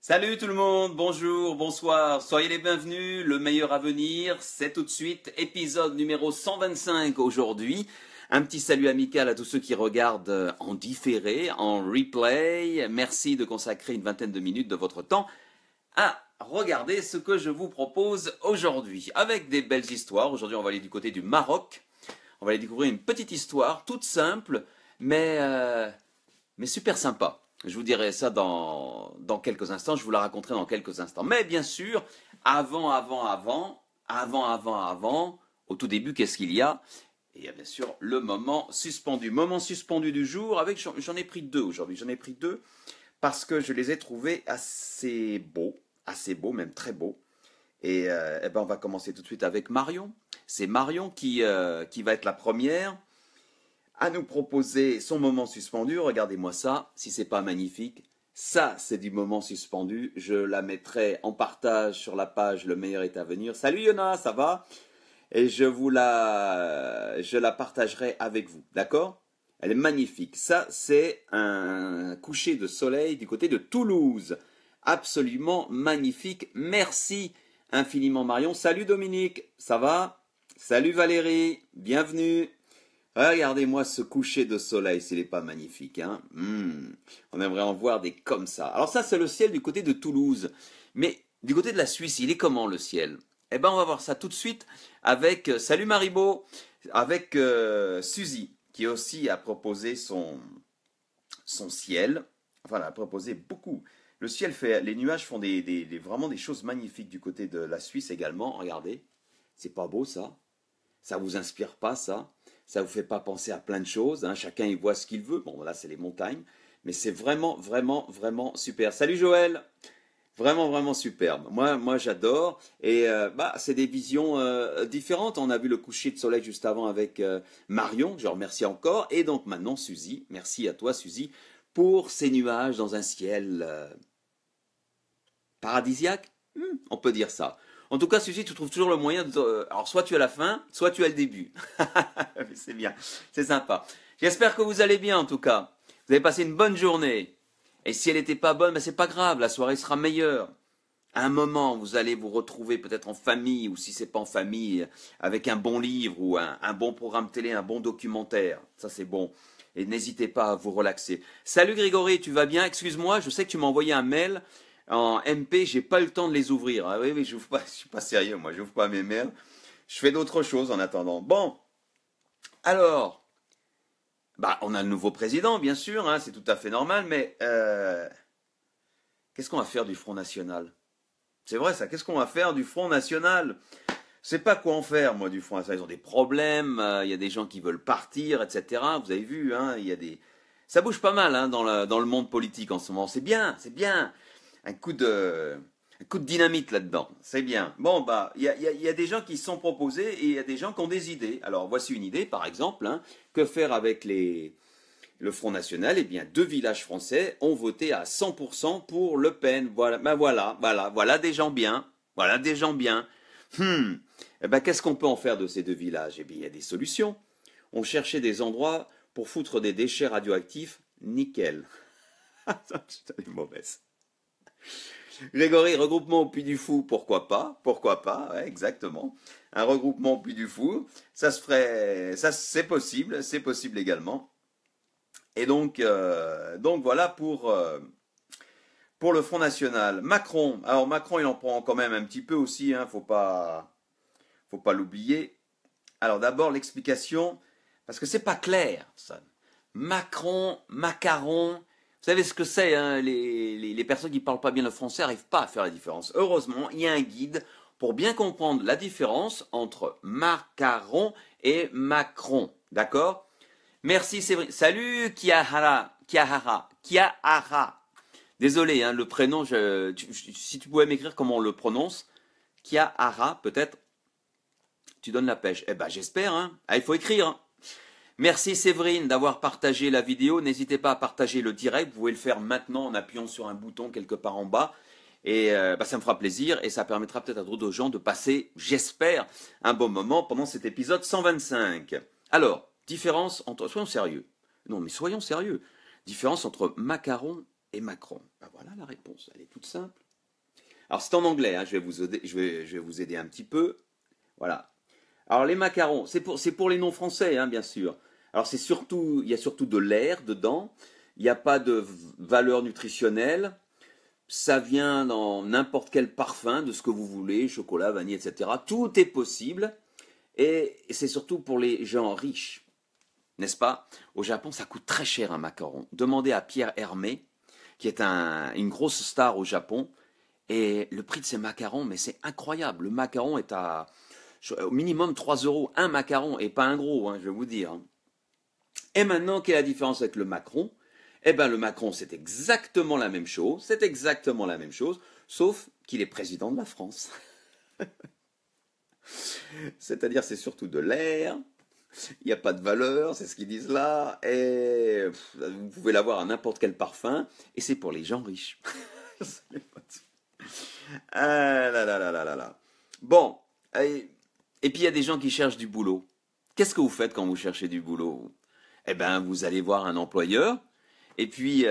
Salut tout le monde, bonjour, bonsoir, soyez les bienvenus, le meilleur à venir, c'est tout de suite, épisode numéro 125 aujourd'hui. Un petit salut amical à tous ceux qui regardent en différé, en replay. Merci de consacrer une vingtaine de minutes de votre temps à regarder ce que je vous propose aujourd'hui. Avec des belles histoires, aujourd'hui on va aller du côté du Maroc. On va aller découvrir une petite histoire, toute simple, mais super sympa. Je vous dirai ça dans quelques instants, je vous la raconterai dans quelques instants. Mais bien sûr, avant, au tout début, qu'est-ce qu'il y a? Et il y a bien sûr le moment suspendu. Moment suspendu du jour, j'en ai pris deux aujourd'hui. J'en ai pris deux parce que je les ai trouvés assez beaux, même très beaux. Et on va commencer tout de suite avec Marion. C'est Marion qui va être la première à nous proposer son moment suspendu. Regardez-moi ça, si c'est pas magnifique. Ça, c'est du moment suspendu. Je la mettrai en partage sur la page Le meilleur est à venir. Salut Yona, ça va? Et je la partagerai avec vous, d'accord? Elle est magnifique. Ça, c'est un coucher de soleil du côté de Toulouse. Absolument magnifique. Merci infiniment Marion. Salut Dominique, ça va? Salut Valérie, bienvenue. Regardez-moi ce coucher de soleil, s'il n'est pas magnifique. Hein. On aimerait en voir des comme ça. Alors ça, c'est le ciel du côté de Toulouse. Mais du côté de la Suisse, il est comment le ciel? Eh bien, on va voir ça tout de suite avec, salut Maribo, avec Suzy, qui aussi a proposé son ciel. Enfin, elle a proposé beaucoup. Le ciel fait, les nuages font vraiment des choses magnifiques du côté de la Suisse également. Regardez, c'est pas beau ça? Ça vous inspire pas ça? Ça vous fait pas penser à plein de choses, hein? Chacun y voit ce qu'il veut. Bon, là, c'est les montagnes. Mais c'est vraiment, vraiment, vraiment super. Salut Joël! Vraiment, vraiment superbe. Moi j'adore. Et c'est des visions différentes. On a vu le coucher de soleil juste avant avec Marion. Je remercie encore. Et donc maintenant, Suzy. Merci à toi, Suzy, pour ces nuages dans un ciel paradisiaque. On peut dire ça. En tout cas, Suzy, tu trouves toujours le moyen de... Alors, soit tu as la fin, soit tu as le début. C'est bien, c'est sympa. J'espère que vous allez bien, en tout cas. Vous avez passé une bonne journée. Et si elle n'était pas bonne, c'est pas grave, la soirée sera meilleure. À un moment, vous allez vous retrouver peut-être en famille, ou si c'est pas en famille, avec un bon livre, ou un bon programme télé, un bon documentaire. Ça, c'est bon. Et n'hésitez pas à vous relaxer. Salut Grégory, tu vas bien? Excuse-moi, je sais que tu m'as envoyé un mail en MP, j'ai pas eu le temps de les ouvrir. Ah oui, je suis pas sérieux, moi, j'ouvre pas mes mails. Je fais d'autres choses en attendant. Bon, alors, on a le nouveau président, bien sûr, hein, c'est tout à fait normal, mais qu'est-ce qu'on va faire du Front National? C'est vrai ça, qu'est-ce qu'on va faire du Front National? Je sais pas quoi en faire, moi, du Front National. Ils ont des problèmes, il y a des gens qui veulent partir, etc. Vous avez vu, hein, il y a des... Ça bouge pas mal hein, dans le monde politique en ce moment. C'est bien, c'est bien. Un coup de dynamite là-dedans, c'est bien. Bon, il y a des gens qui se sont proposés et il y a des gens qui ont des idées. Alors, voici une idée, par exemple, hein, que faire avec le Front National? Eh bien, 2 villages français ont voté à 100% pour Le Pen. Voilà des gens bien. Voilà des gens bien. Qu'est-ce qu'on peut en faire de ces 2 villages? Eh bien, il y a des solutions. On cherchait des endroits pour foutre des déchets radioactifs, nickel. C'est mauvaise. Grégory, regroupement au Puy du Fou, pourquoi pas, ouais, exactement. Un regroupement au Puy du Fou, ça se ferait, ça c'est possible également. Et donc voilà pour le Front National. Macron, alors Macron il en prend quand même un petit peu aussi, hein, faut pas l'oublier. Alors d'abord l'explication, parce que c'est pas clair, ça. Macron, macaron. Vous savez ce que c'est, hein, les personnes qui ne parlent pas bien le français n'arrivent pas à faire la différence. Heureusement, il y a un guide pour bien comprendre la différence entre macaron et Macron. D'accord? Merci Séverine. Salut Kiahara. Désolé, hein, le prénom, si tu pouvais m'écrire comment on le prononce. Kiahara, peut-être. Tu donnes la pêche. Eh ben j'espère. Hein. Ah, il faut écrire. Hein. Merci Séverine d'avoir partagé la vidéo. N'hésitez pas à partager le direct. Vous pouvez le faire maintenant en appuyant sur un bouton quelque part en bas. Et ça me fera plaisir et ça permettra peut-être à d'autres gens de passer, j'espère, un bon moment pendant cet épisode 125. Alors, différence entre... Soyons sérieux. Non, mais soyons sérieux. Différence entre macaron et Macron? Ben voilà la réponse, elle est toute simple. Alors c'est en anglais, hein, je vais vous aider un petit peu. Voilà. Alors les macarons, c'est pour les non français, hein, bien sûr. Alors il y a surtout de l'air dedans. Il n'y a pas de valeur nutritionnelle. Ça vient dans n'importe quel parfum de ce que vous voulez, chocolat, vanille, etc. Tout est possible. Et c'est surtout pour les gens riches, n'est-ce pas? Au Japon, ça coûte très cher un macaron. Demandez à Pierre Hermé, qui est une grosse star au Japon. Et le prix de ces macarons, mais c'est incroyable. Le macaron est à au minimum 3 euros. Un macaron, et pas un gros, hein, je vais vous dire. Et maintenant, quelle est la différence avec le Macron? Eh bien, le Macron, c'est exactement la même chose. C'est exactement la même chose, sauf qu'il est président de la France. C'est-à-dire, c'est surtout de l'air. Il n'y a pas de valeur, c'est ce qu'ils disent là. Et vous pouvez l'avoir à n'importe quel parfum. Et c'est pour les gens riches. Ah là là là là là là. Bon. Et puis il y a des gens qui cherchent du boulot. Qu'est-ce que vous faites quand vous cherchez du boulot? Eh bien, vous allez voir un employeur. Et puis,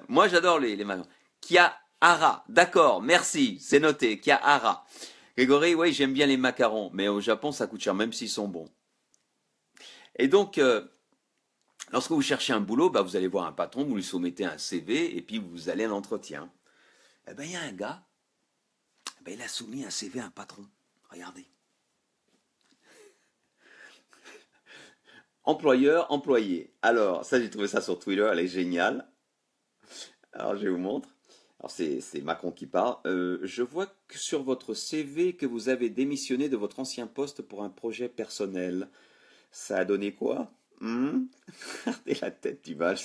moi j'adore les macarons. Kiahara, d'accord, merci, c'est noté, Kiahara. Grégory, oui, j'aime bien les macarons, mais au Japon ça coûte cher, même s'ils sont bons. Et donc, lorsque vous cherchez un boulot, bah, vous allez voir un patron, vous lui soumettez un CV, et puis vous allez à l'entretien. Eh bien, il y a un gars, ben, il a soumis un CV à un patron. Regardez. Employeur, employé. Alors, ça, j'ai trouvé ça sur Twitter, elle est géniale. Alors, je vous montre. Alors, c'est Macron qui parle. Je vois que sur votre CV que vous avez démissionné de votre ancien poste pour un projet personnel. Ça a donné quoi? Regardez la tête du Valls.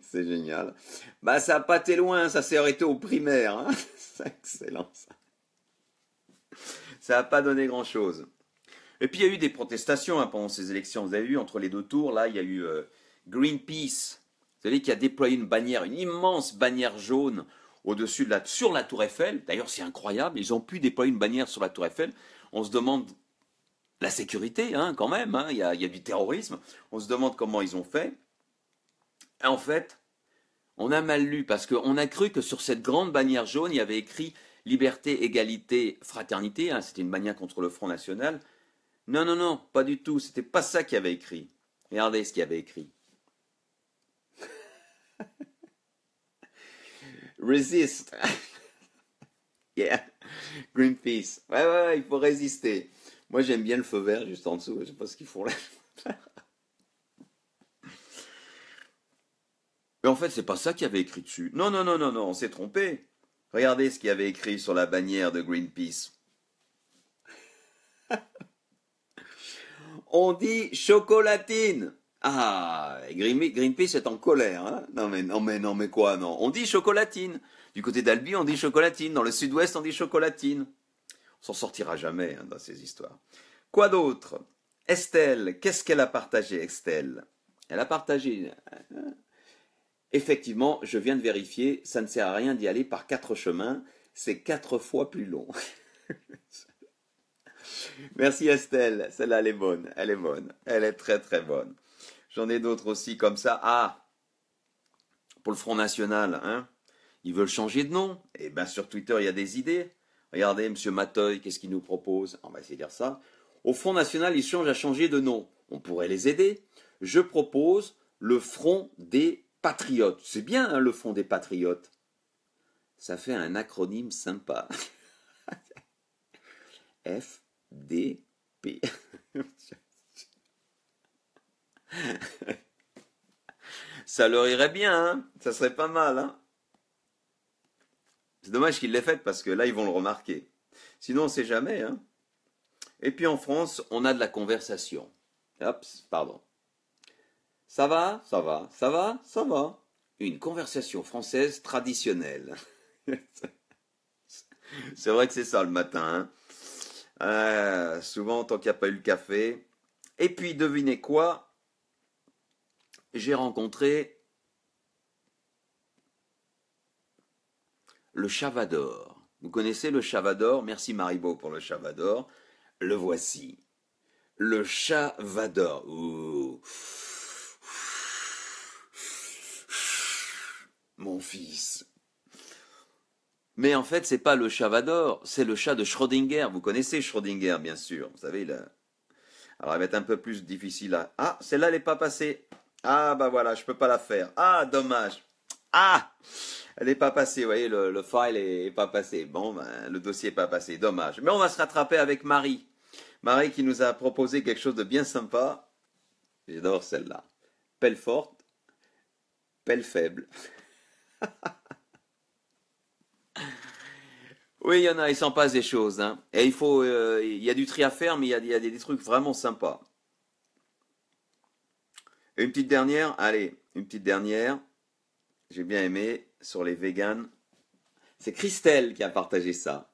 C'est génial. Bah, ça n'a pas été loin, ça s'est arrêté au primaire. Hein. C'est excellent, ça. Ça n'a pas donné grand-chose. Et puis il y a eu des protestations hein, pendant ces élections. Vous avez vu, entre les deux tours, là, il y a eu Greenpeace. Vous savez, qui a déployé une bannière, une immense bannière jaune au-dessus sur la Tour Eiffel. D'ailleurs, c'est incroyable. Ils ont pu déployer une bannière sur la Tour Eiffel. On se demande la sécurité, hein, quand même. Hein. Il y a du terrorisme. On se demande comment ils ont fait. Et en fait, on a mal lu parce qu'on a cru que sur cette grande bannière jaune, il y avait écrit liberté, égalité, fraternité. Hein. C'était une bannière contre le Front National. Non, non, non, pas du tout. C'était pas ça qu'il y avait écrit. Regardez ce qu'il y avait écrit. Resist. Yeah. Greenpeace. Ouais, ouais, ouais, il faut résister. Moi, j'aime bien le feu vert juste en dessous. Je sais pas ce qu'ils font là. Mais en fait, c'est pas ça qu'il y avait écrit dessus. Non, non, non, non, non, on s'est trompé. Regardez ce qu'il y avait écrit sur la bannière de Greenpeace. On dit chocolatine. Ah, Greenpeace est en colère. Hein. Non, mais, non, mais, non, mais quoi, non. On dit chocolatine. Du côté d'Albi, on dit chocolatine. Dans le sud-ouest, on dit chocolatine. On s'en sortira jamais hein, dans ces histoires. Quoi d'autre? Estelle, qu'est-ce qu'elle a partagé, Estelle? Elle a partagé. Effectivement, je viens de vérifier, ça ne sert à rien d'y aller par 4 chemins. C'est 4 fois plus long. Merci Estelle, celle-là elle est bonne, elle est bonne, elle est très très bonne. J'en ai d'autres aussi comme ça. Ah, pour le Front National, hein, ils veulent changer de nom. Et bien sur Twitter il y a des idées. Regardez, Monsieur Mateuil, qu'est-ce qu'il nous propose? On va essayer de dire ça. Au Front National, ils changent à changer de nom. On pourrait les aider. Je propose le Front des Patriotes. C'est bien hein, le Front des Patriotes. Ça fait un acronyme sympa. FDP. Ça leur irait bien, hein. Ça serait pas mal. Hein. C'est dommage qu'ils l'aient fait parce que là, ils vont le remarquer. Sinon, on ne sait jamais. Hein. Et puis en France, on a de la conversation. Hop, pardon. Ça va, ça va, ça va, ça va. Une conversation française traditionnelle. C'est vrai que c'est ça le matin. Hein. Souvent, tant qu'il n'y a pas eu le café. Et puis, devinez quoi? J'ai rencontré le Chavador. Vous connaissez le Chavador? Merci Maribo pour le Chavador. Le voici. Le Chavador. Ouh. mon fils. Mais en fait, c'est pas le chat Vador, c'est le chat de Schrödinger. Vous connaissez Schrödinger, bien sûr. Vous savez, alors elle va être un peu plus difficile à... Ah, celle-là, elle n'est pas passée. Ah, bah voilà, je peux pas la faire. Ah, dommage. Ah, elle n'est pas passée, vous voyez, le file est pas passé. Bon, ben, le dossier n'est pas passé, dommage. Mais on va se rattraper avec Marie. Marie qui nous a proposé quelque chose de bien sympa. J'adore celle-là. Pelle forte, pelle faible. Oui, il y en a, il s'en passe des choses, hein. Et il y a du tri à faire, mais il y a des trucs vraiment sympas. Une petite dernière, allez, une petite dernière. J'ai bien aimé sur les véganes. C'est Christelle qui a partagé ça.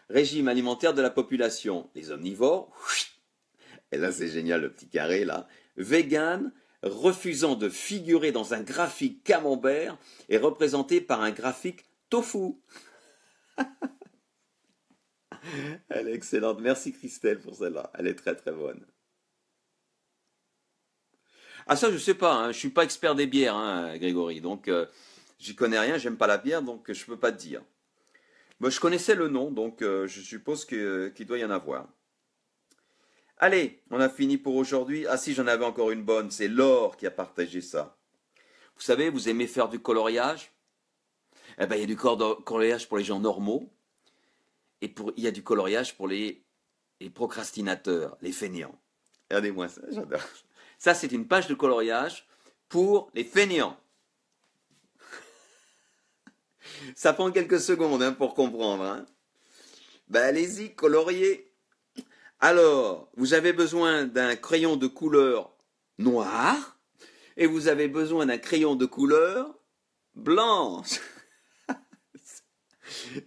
Régime alimentaire de la population. Les omnivores. Et là, c'est génial, le petit carré, là. Vegan, refusant de figurer dans un graphique camembert et représenté par un graphique tofu. Elle est excellente. Merci Christelle pour celle-là. Elle est très très bonne. Ah ça, je sais pas. Hein. Je suis pas expert des bières, hein, Grégory. Donc, j'y connais rien. J'aime pas la bière, donc je peux pas te dire. Moi, je connaissais le nom, donc je suppose qu'il doit y en avoir. Allez, on a fini pour aujourd'hui. Ah si, j'en avais encore une bonne. C'est Laure qui a partagé ça. Vous savez, vous aimez faire du coloriage? Eh ben, il y a du coloriage pour les gens normaux. Et il y a du coloriage pour les procrastinateurs, les fainéants. Regardez-moi ça, j'adore. Ça, c'est une page de coloriage pour les fainéants. Ça prend quelques secondes hein, pour comprendre. Hein. Ben, allez-y, coloriez. Alors, vous avez besoin d'un crayon de couleur noire et vous avez besoin d'un crayon de couleur blanche.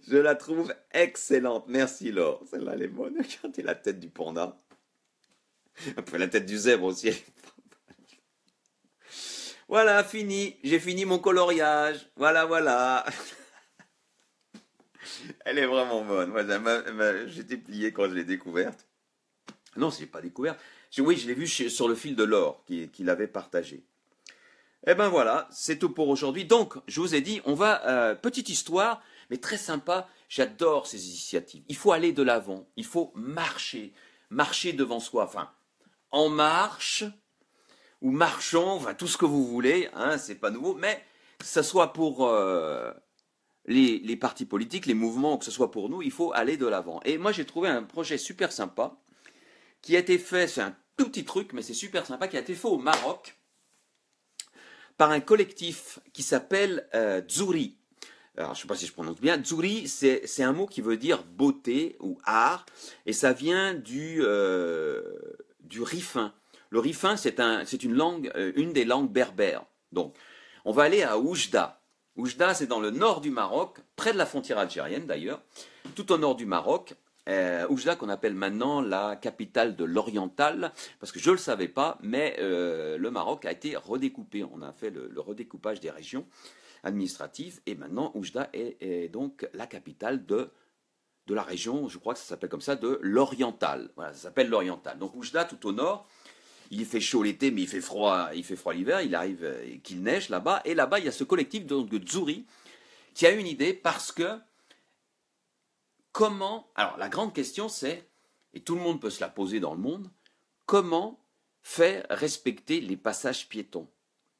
Je la trouve excellente. Merci Laure. Celle-là, elle est bonne. Regardez la tête du panda. Après la tête du zèbre aussi. Voilà, fini. J'ai fini mon coloriage. Voilà, voilà. Elle est vraiment bonne. Moi, j'étais plié quand je l'ai découverte. Non, je ne l'ai pas découverte. Oui, je l'ai vu sur le fil de Laure qui l'avait partagé. Eh ben voilà, c'est tout pour aujourd'hui. Donc, je vous ai dit, on va... petite histoire, mais très sympa. J'adore ces initiatives. Il faut aller de l'avant. Il faut marcher. Marcher devant soi. Enfin, en marche, ou marchons, enfin, tout ce que vous voulez. Hein, c'est pas nouveau. Mais que ce soit pour les partis politiques, les mouvements, que ce soit pour nous, il faut aller de l'avant. Et moi, j'ai trouvé un projet super sympa qui a été fait, c'est un tout petit truc, mais c'est super sympa, qui a été fait au Maroc par un collectif qui s'appelle Dzouri. Alors, je ne sais pas si je prononce bien. Dzouri, c'est un mot qui veut dire beauté ou art, et ça vient du rifin. Le rifin, c'est une langue, une des langues berbères. Donc, on va aller à Oujda. Oujda, c'est dans le nord du Maroc, près de la frontière algérienne d'ailleurs, tout au nord du Maroc. Oujda qu'on appelle maintenant la capitale de l'Oriental, parce que je ne le savais pas, mais le Maroc a été redécoupé. On a fait le redécoupage des régions administratives, et maintenant Oujda est donc la capitale de la région, je crois que ça s'appelle comme ça, de l'Oriental. Voilà, ça s'appelle l'Oriental. Donc Oujda, tout au nord, il fait chaud l'été, mais il fait froid l'hiver, il arrive qu'il neige là-bas, et là-bas, il y a ce collectif de Dzouri qui a une idée, parce que comment, alors la grande question c'est, et tout le monde peut se la poser dans le monde, comment faire respecter les passages piétons?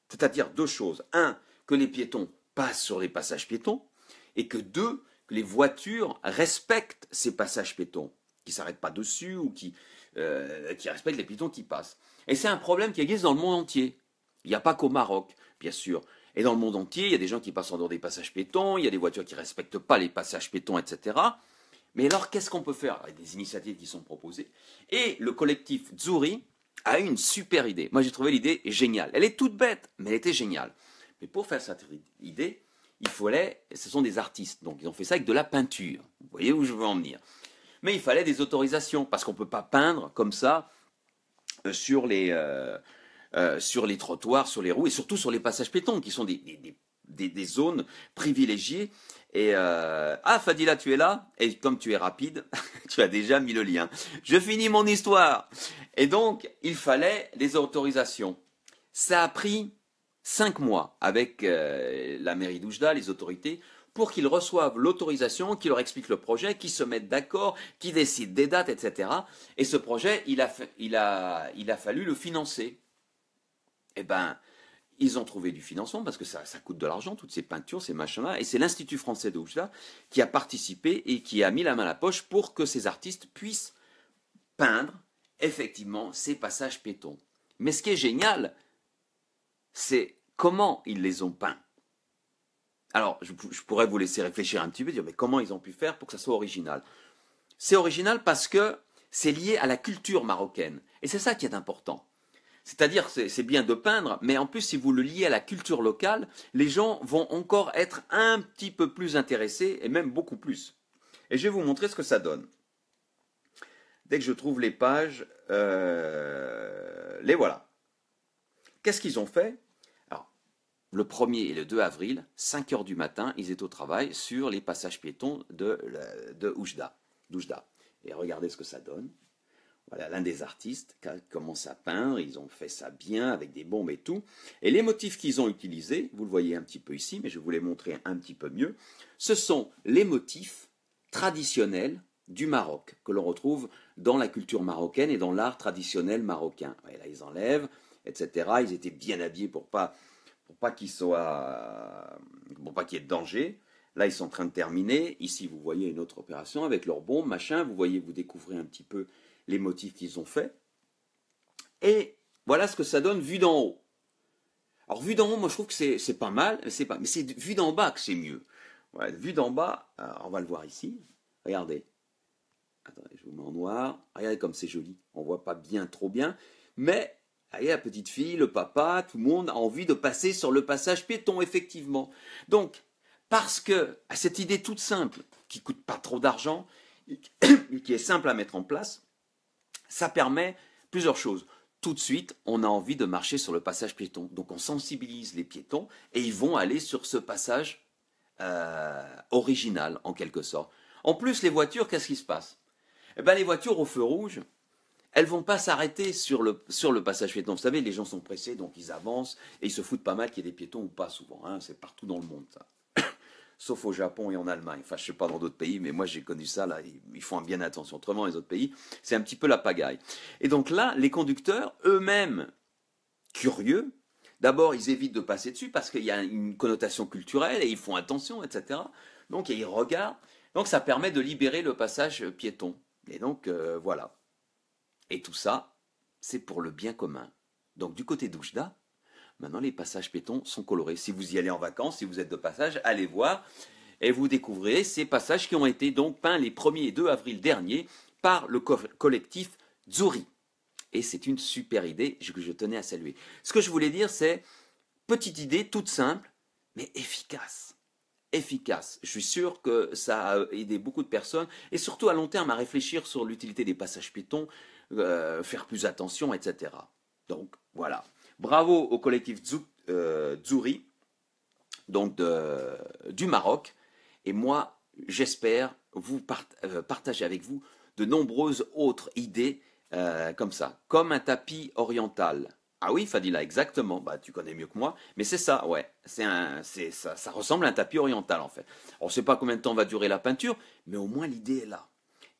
C'est-à-dire deux choses. Un, que les piétons passent sur les passages piétons, et que deux, que les voitures respectent ces passages piétons, qui ne s'arrêtent pas dessus ou qui respectent les piétons qui passent. Et c'est un problème qui existe dans le monde entier. Il n'y a pas qu'au Maroc, bien sûr. Et dans le monde entier, il y a des gens qui passent en dehors des passages piétons, il y a des voitures qui ne respectent pas les passages piétons, etc. Mais alors, qu'est-ce qu'on peut faire? Il y a des initiatives qui sont proposées. Et le collectif Dzouri a une super idée. Moi, j'ai trouvé l'idée géniale. Elle est toute bête, mais elle était géniale. Mais pour faire cette idée, ce sont des artistes. Donc, ils ont fait ça avec de la peinture. Vous voyez où je veux en venir. Mais il fallait des autorisations, parce qu'on ne peut pas peindre comme ça sur les trottoirs, sur les roues, et surtout sur les passages piétons, qui sont des zones privilégiées. Et Fadila, tu es là, et comme tu es rapide, tu as déjà mis le lien. Je finis mon histoire. Et donc, il fallait des autorisations. Ça a pris 5 mois avec la mairie d'Oujda, les autorités, pour qu'ils reçoivent l'autorisation, qu'ils leur expliquent le projet, qu'ils se mettent d'accord, qu'ils décident des dates, etc. Et ce projet, il a fallu le financer. Eh ben, ils ont trouvé du financement parce que ça coûte de l'argent, toutes ces peintures, ces machins-là. Et c'est l'Institut français de Oujda qui a participé et qui a mis la main à la poche pour que ces artistes puissent peindre effectivement ces passages piétons. Mais ce qui est génial, c'est comment ils les ont peints. Alors, je pourrais vous laisser réfléchir un petit peu, dire mais comment ils ont pu faire pour que ça soit original. C'est original parce que c'est lié à la culture marocaine. Et c'est ça qui est important. C'est-à-dire, c'est bien de peindre, mais en plus, si vous le liez à la culture locale, les gens vont encore être un petit peu plus intéressés, et même beaucoup plus. Et je vais vous montrer ce que ça donne. Dès que je trouve les pages, les voilà. Qu'est-ce qu'ils ont fait? Alors, le 1er et le 2 avril, 5 heures du matin, ils étaient au travail sur les passages piétons de Oujda. Et regardez ce que ça donne. Voilà, l'un des artistes commence à peindre, ils ont fait ça bien avec des bombes et tout. Et les motifs qu'ils ont utilisés, vous le voyez un petit peu ici, mais je vais vous les montrer un petit peu mieux, ce sont les motifs traditionnels du Maroc, que l'on retrouve dans la culture marocaine et dans l'art traditionnel marocain. Et là, ils enlèvent, etc. Ils étaient bien habillés pour pas qu'il y ait de danger. Là, ils sont en train de terminer. Ici, vous voyez une autre opération avec leurs bombes, machin. Vous voyez, vous découvrez un petit peu les motifs qu'ils ont faits. Et voilà ce que ça donne vu d'en haut. Alors, vu d'en haut, moi, je trouve que c'est pas mal, mais c'est vu d'en bas que c'est mieux. Ouais, vu d'en bas, on va le voir ici. Regardez. Attendez, je vous mets en noir. Regardez comme c'est joli. On voit pas bien, trop bien. Mais, regardez, la petite fille, le papa, tout le monde a envie de passer sur le passage piéton, effectivement. Donc, parce que cette idée toute simple, qui coûte pas trop d'argent, et qui est simple à mettre en place, ça permet plusieurs choses. Tout de suite, on a envie de marcher sur le passage piéton. Donc on sensibilise les piétons et ils vont aller sur ce passage original, en quelque sorte. En plus, les voitures, qu'est-ce qui se passe? Eh bien, les voitures au feu rouge, elles vont pas s'arrêter sur le passage piéton. Vous savez, les gens sont pressés, donc ils avancent et ils se foutent pas mal qu'il y ait des piétons ou pas souvent. Hein. C'est partout dans le monde, ça. Sauf au Japon et en Allemagne. Enfin, je ne sais pas dans d'autres pays, mais moi j'ai connu ça, là, ils font bien attention. Autrement, les autres pays, c'est un petit peu la pagaille. Et donc là, les conducteurs, eux-mêmes, curieux, d'abord, ils évitent de passer dessus parce qu'il y a une connotation culturelle et ils font attention, etc. Donc, ils regardent. Donc, ça permet de libérer le passage piéton. Et donc, voilà. Et tout ça, c'est pour le bien commun. Donc, du côté d'Oujda, maintenant, les passages piétons sont colorés. Si vous y allez en vacances, si vous êtes de passage, allez voir et vous découvrez ces passages qui ont été donc peints les 1er et 2 avril dernier par le collectif Dzouri. Et c'est une super idée que je tenais à saluer. Ce que je voulais dire, c'est petite idée toute simple, mais efficace. Efficace. Je suis sûr que ça a aidé beaucoup de personnes et surtout à long terme à réfléchir sur l'utilité des passages piétons, faire plus attention, etc. Donc voilà. Bravo au collectif Dzouri, donc du Maroc. Et moi, j'espère vous partager avec vous de nombreuses autres idées comme ça. Comme un tapis oriental. Ah oui, Fadila, exactement. Bah, tu connais mieux que moi. Mais c'est ça, ouais. Ça ressemble à un tapis oriental, en fait. On ne sait pas combien de temps va durer la peinture, mais au moins l'idée est là.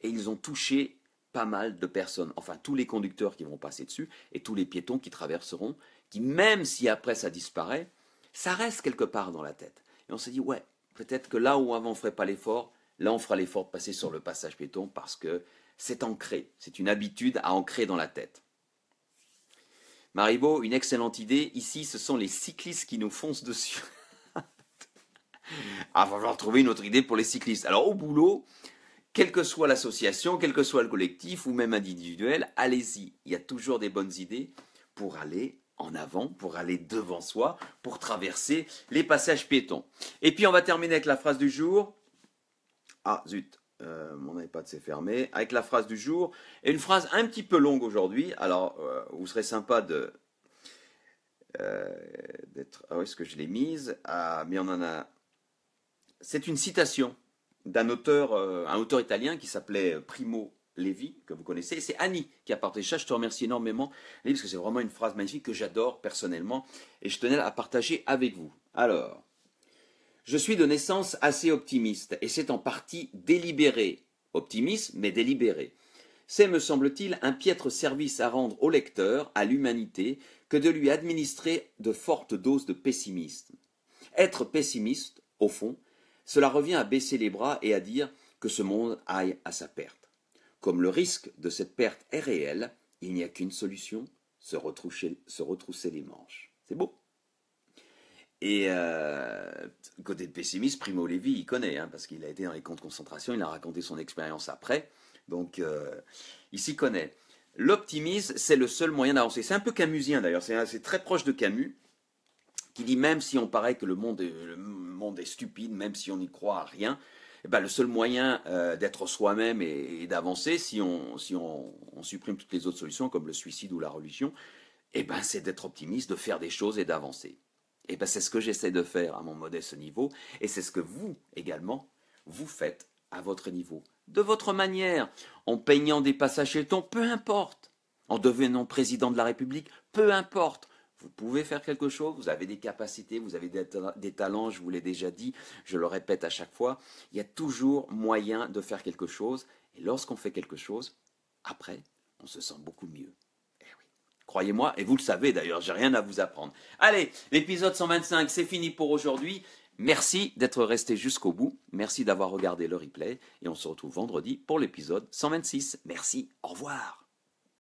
Et ils ont touché pas mal de personnes, enfin tous les conducteurs qui vont passer dessus et tous les piétons qui traverseront, qui même si après ça disparaît, ça reste quelque part dans la tête. Et on se dit, ouais, peut-être que là où avant on ne ferait pas l'effort, là on fera l'effort de passer sur le passage piéton parce que c'est ancré, c'est une habitude à ancrer dans la tête. Maribo, une excellente idée. Ici, ce sont les cyclistes qui nous foncent dessus. Ah, il va falloir trouver une autre idée pour les cyclistes. Alors au boulot, quelle que soit l'association, quel que soit le collectif ou même individuel, allez-y. Il y a toujours des bonnes idées pour aller en avant, pour aller devant soi, pour traverser les passages piétons. Et puis on va terminer avec la phrase du jour. Ah zut, mon iPad s'est fermé. Avec la phrase du jour. Et une phrase un petit peu longue aujourd'hui. Alors, vous serez sympa d'être... Ah, où est-ce que je l'ai mise? Ah, mais on en a... C'est une citation d'un auteur, un auteur italien qui s'appelait Primo Lévy, que vous connaissez. C'est Annie qui a partagé ça. Je te remercie énormément, Lévy, parce que c'est vraiment une phrase magnifique que j'adore personnellement et je tenais à partager avec vous. Alors, je suis de naissance assez optimiste et c'est en partie délibéré. Optimiste, mais délibéré. C'est, me semble-t-il, un piètre service à rendre au lecteur, à l'humanité, que de lui administrer de fortes doses de pessimisme. Être pessimiste, au fond, cela revient à baisser les bras et à dire que ce monde aille à sa perte. Comme le risque de cette perte est réel, il n'y a qu'une solution, se retrousser les manches. C'est beau. Et côté de pessimiste, Primo Levi, il connaît, hein, parce qu'il a été dans les camps de concentration, il a raconté son expérience après, donc il s'y connaît. L'optimisme, c'est le seul moyen d'avancer. C'est un peu camusien d'ailleurs, c'est très proche de Camus, qui dit même si on paraît que le monde est stupide, même si on n'y croit à rien, eh ben, le seul moyen d'être soi-même et d'avancer, si on supprime toutes les autres solutions, comme le suicide ou la religion, eh ben, c'est d'être optimiste, de faire des choses et d'avancer. Et ben c'est ce que j'essaie de faire à mon modeste niveau, et c'est ce que vous également, vous faites à votre niveau, de votre manière, en peignant des passages Hilton, peu importe, en devenant président de la République, peu importe. Vous pouvez faire quelque chose, vous avez des capacités, vous avez des talents, je vous l'ai déjà dit, je le répète à chaque fois, il y a toujours moyen de faire quelque chose, et lorsqu'on fait quelque chose, après, on se sent beaucoup mieux. Croyez-moi, et vous le savez d'ailleurs, j'ai rien à vous apprendre. Allez, l'épisode 125, c'est fini pour aujourd'hui. Merci d'être resté jusqu'au bout. Merci d'avoir regardé le replay. Et on se retrouve vendredi pour l'épisode 126. Merci, au revoir.